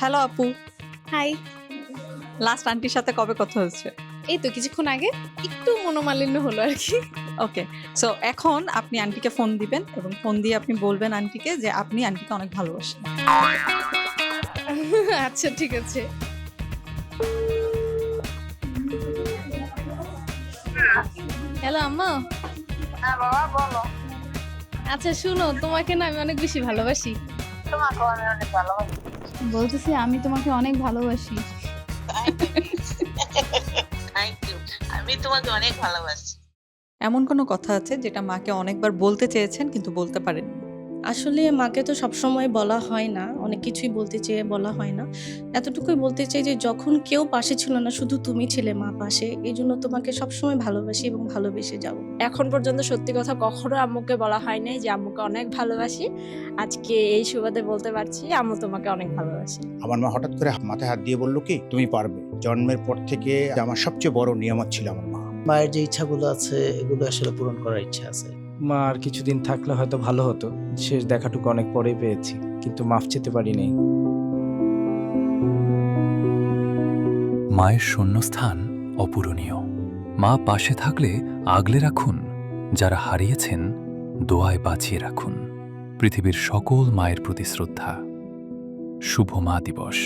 Hello আপু। High. Last আন্টির সাথে কবে কথা হয়েছে? এই তো কিছুক্ষণ আগে একটু মনোমালিন্য হলো আরকি। ওকে। সো এখন আপনি আন্টিকে ফোন দিবেন এবং ফোন দিয়ে আপনি বলবেন আন্টিকে যে আপনি আন্টিকে অনেক ভালোবাসেন। আচ্ছা ঠিক আছে। হ্যালো আম্মা। হ্যাঁ বাবা বলো। আচ্ছা শুনো, তোমাকে না আমি অনেক বেশি ভালোবাসি। তোমাকেও আমি অনেক ভালোবাসি। বলতেছি আমি তোমাকে অনেক ভালোবাসি। Thank you. আমি তোমাকে অনেক ভালোবাসি। এমন কোনো কথা আছে যেটা মাকে অনেকবার বলতে চেয়েছেন কিন্তু বলতে পারেননি? আসলে মাকে তো সবসময় বলা হয় না। অনেক কিছুই বলতে চেয়ে বলা হয় না। এতটুকুই বলতে চাই যে যখন কেউ পাশে ছিল না, শুধু তুমি ছিলে মা পাশে। এজন্য তোমাকে সবসময় ভালোবাসি এবং ভালোবেসে যাব। এখন পর্যন্ত সত্যি কথা কখনো আম্মুকে বলা হয় নাই যে আম্মুকে অনেক ভালোবাসি। আজকে এই সুবাদে বলতে পারছি আম্মু তোমাকে অনেক ভালোবাসি। আমার মা হঠাৎ করে মাথায় হাত দিয়ে বলল কি, তুমি পারবে। জন্মের পর থেকে আমার সবচেয়ে বড় নিয়ামত ছিল আমার মা। মায়ের যে ইচ্ছাগুলো আছে এগুলো আসলে পূরণ করার ইচ্ছা আছে। মা আর কিছুদিন থাকলে হয়তো ভালো হতো। শেষ দেখাটুকু অনেক পরেই পেয়েছি, কিন্তু মাফ চেতে পারি নাই। মায়ের শূন্যস্থান অপূরণীয়। মা পাশে থাকলে আগলে রাখুন, যারা হারিয়েছেন দোয়ায় বাঁচিয়ে রাখুন। পৃথিবীর সকল মায়ের প্রতি শ্রদ্ধা। শুভ মা দিবস।